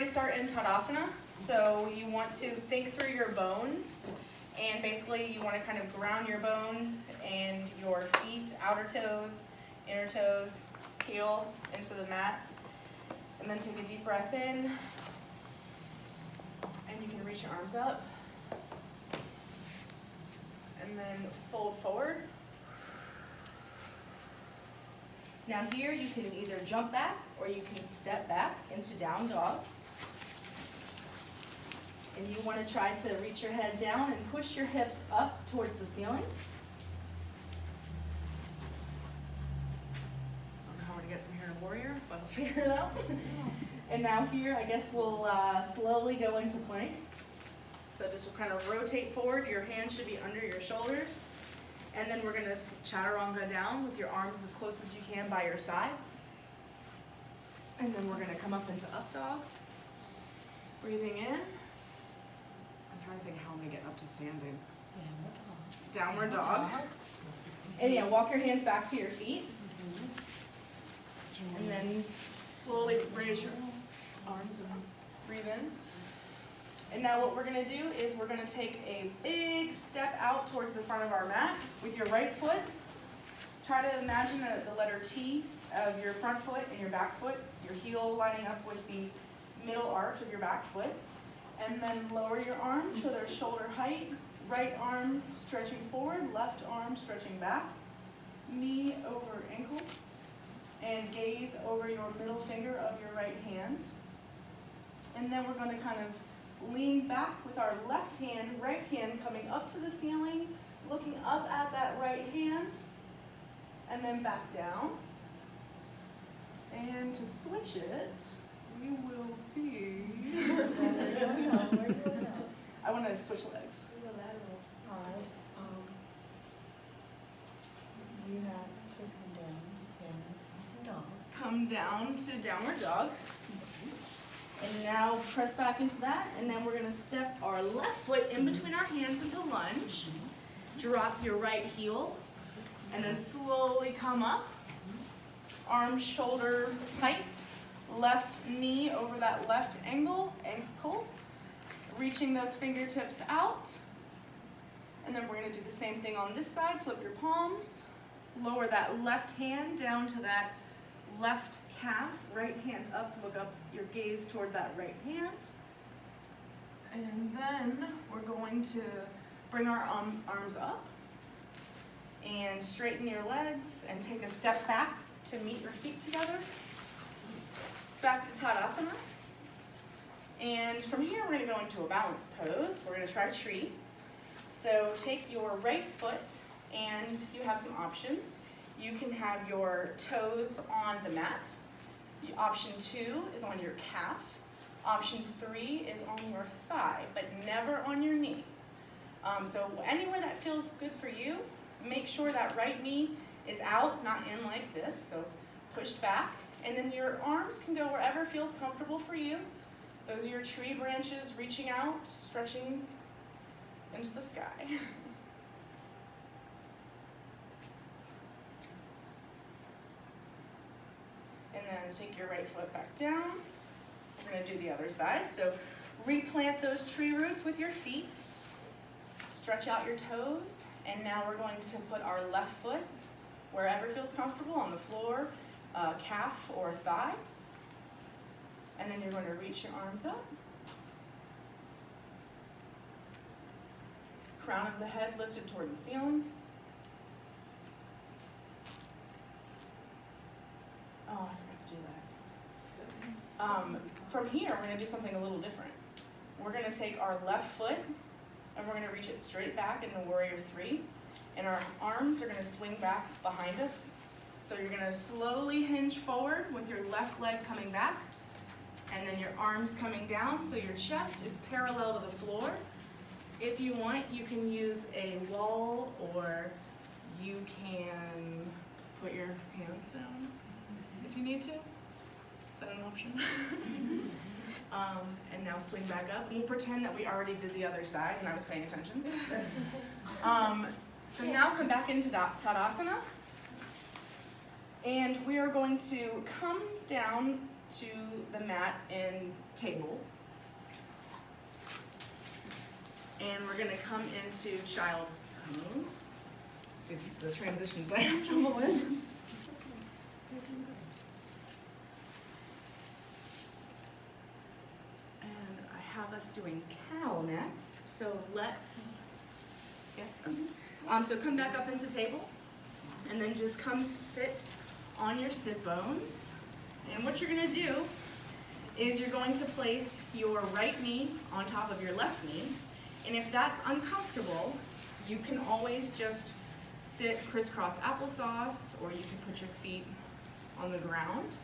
already start in Tadasana, so you want to think through your bones, and basically you want to kind of ground your bones and your feet, outer toes, inner toes, heel into the mat, and then take a deep breath in, and you can reach your arms up, and then fold forward. Now here you can either jump back or you can step back into down dog. And you want to try to reach your head down and push your hips up towards the ceiling. I don't know how we're going to get from here to warrior, but I'll figure it out. And now here, I guess we'll slowly go into plank. So just kind of rotate forward. Your hands should be under your shoulders. And then we're going to chaturanga down with your arms as close as you can by your sides. And then we're going to come up into up dog. Breathing in. I'm trying to think how I'm going to get up to standing. Downward dog. And yeah, walk your hands back to your feet. And then slowly raise your arms and breathe in. And now what we're going to do is we're going to take a big step out towards the front of our mat with your right foot. Try to imagine the letter T of your front foot and your back foot, your heel lining up with the middle arch of your back foot. And then lower your arms so they're shoulder height. Right arm stretching forward, left arm stretching back. Knee over ankle. And gaze over your middle finger of your right hand. And then we're going to kind of lean back with our left hand, right hand coming up to the ceiling, looking up at that right hand, and then back down. And to switch it, we will be... I want to switch legs. You have to come down, dog. Come down to downward dog. And now press back into that, and then we're going to step our left foot in between our hands into lunge. Drop your right heel, and then slowly come up. Arm shoulder height, left knee over that left ankle. Reaching those fingertips out. And then we're going to do the same thing on this side. Flip your palms. Lower that left hand down to that left calf, right hand up, look up, your gaze toward that right hand. And then we're going to bring our arms up and straighten your legs and take a step back to meet your feet together. Back to Tadasana. And from here we're going to go into a balanced pose. We're going to try tree. So take your right foot and you have some options. You can have your toes on the mat. Option 2 is on your calf. Option 3 is on your thigh, but never on your knee. So anywhere that feels good for you, make sure that right knee is out, not in like this, so pushed back. And then your arms can go wherever feels comfortable for you. Those are your tree branches reaching out, stretching into the sky. And then take your right foot back down. We're going to do the other side. So replant those tree roots with your feet. Stretch out your toes. And now we're going to put our left foot wherever feels comfortable, on the floor, calf or thigh. And then you're going to reach your arms up. Crown of the head lifted toward the ceiling. Oh, I forgot to do that. From here, we're going to do something a little different. We're going to take our left foot and we're going to reach it straight back into Warrior 3. And our arms are going to swing back behind us. So you're going to slowly hinge forward with your left leg coming back. And then your arms coming down so your chest is parallel to the floor. If you want, you can use a wall or you can put your hands down if you need to. Is that an option? And now swing back up. We'll pretend that we already did the other side and I was paying attention. So now come back into Tadasana. And we are going to come down to the mat and table. And we're gonna come into child pose. See, these are the transitions I have trouble with. And I have us doing cow next. So let's, so come back up into table, and then just come sit on your sit bones. And what you're gonna do is you're going to place your right knee on top of your left knee. And if that's uncomfortable, you can always just sit crisscross applesauce, or you can put your feet on the ground.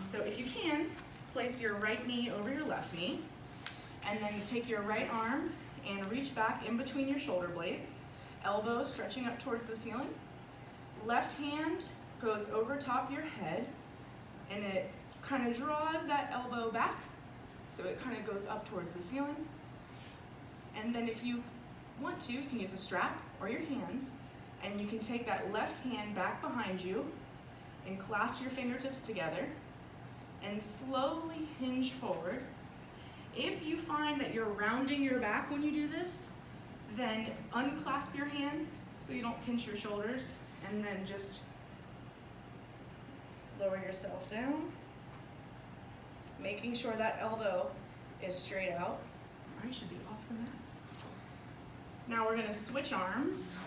So if you can, place your right knee over your left knee, and then take your right arm and reach back in between your shoulder blades, elbow stretching up towards the ceiling. Left hand goes over top your head, and it kind of draws that elbow back, so it kind of goes up towards the ceiling. And then if you want to, you can use a strap or your hands, and you can take that left hand back behind you and clasp your fingertips together and slowly hinge forward. If you find that you're rounding your back when you do this, then unclasp your hands so you don't pinch your shoulders, and then just lower yourself down, making sure that elbow is straight out. I should be off the mat. Now we're gonna switch arms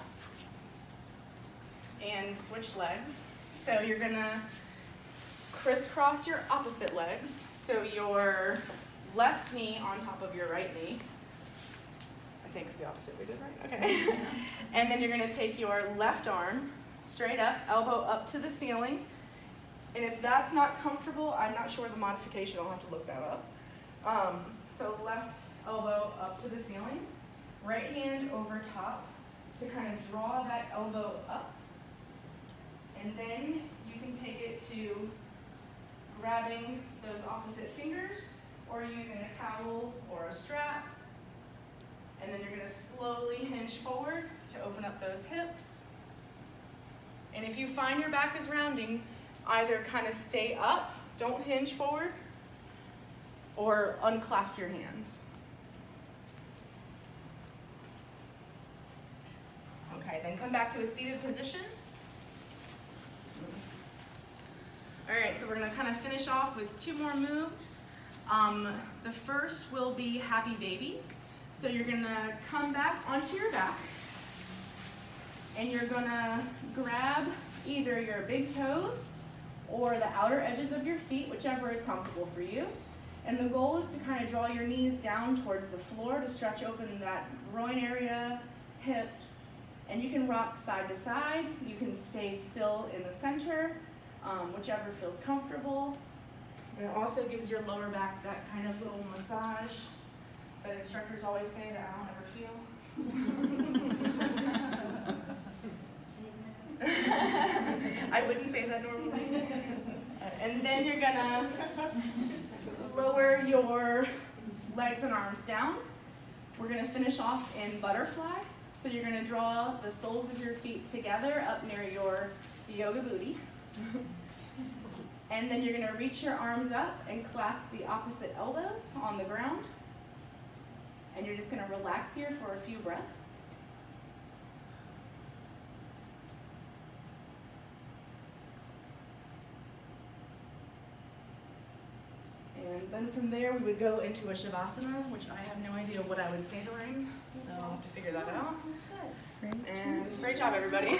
and switch legs. So you're gonna crisscross your opposite legs. So your left knee on top of your right knee. I think it's the opposite we did, right? Okay. And then you're gonna take your left arm straight up, elbow up to the ceiling. And if that's not comfortable, I'm not sure the modification, I'll have to look that up. So left elbow up to the ceiling, right hand over top to kind of draw that elbow up. And then you can take it to grabbing those opposite fingers, or using a towel or a strap. And then you're gonna slowly hinge forward to open up those hips. And if you find your back is rounding, either kind of stay up, don't hinge forward, or unclasp your hands. Okay, then come back to a seated position. All right, so we're gonna kind of finish off with 2 more moves. The first will be Happy Baby. So you're gonna come back onto your back, and you're gonna grab either your big toes or the outer edges of your feet, whichever is comfortable for you. And the goal is to kind of draw your knees down towards the floor to stretch open that groin area, hips, and you can rock side to side. You can stay still in the center, whichever feels comfortable. And it also gives your lower back that kind of little massage that instructors always say that I don't ever feel. I wouldn't say that normally. And then you're gonna lower your legs and arms down. We're gonna finish off in butterfly. So you're gonna draw the soles of your feet together up near your yoga booty. And then you're gonna reach your arms up and clasp the opposite elbows on the ground. And you're just gonna relax here for a few breaths. And then from there, we would go into a Shavasana, which I have no idea what I would say during, so I'll have to figure that out. That's good. And great job, everybody.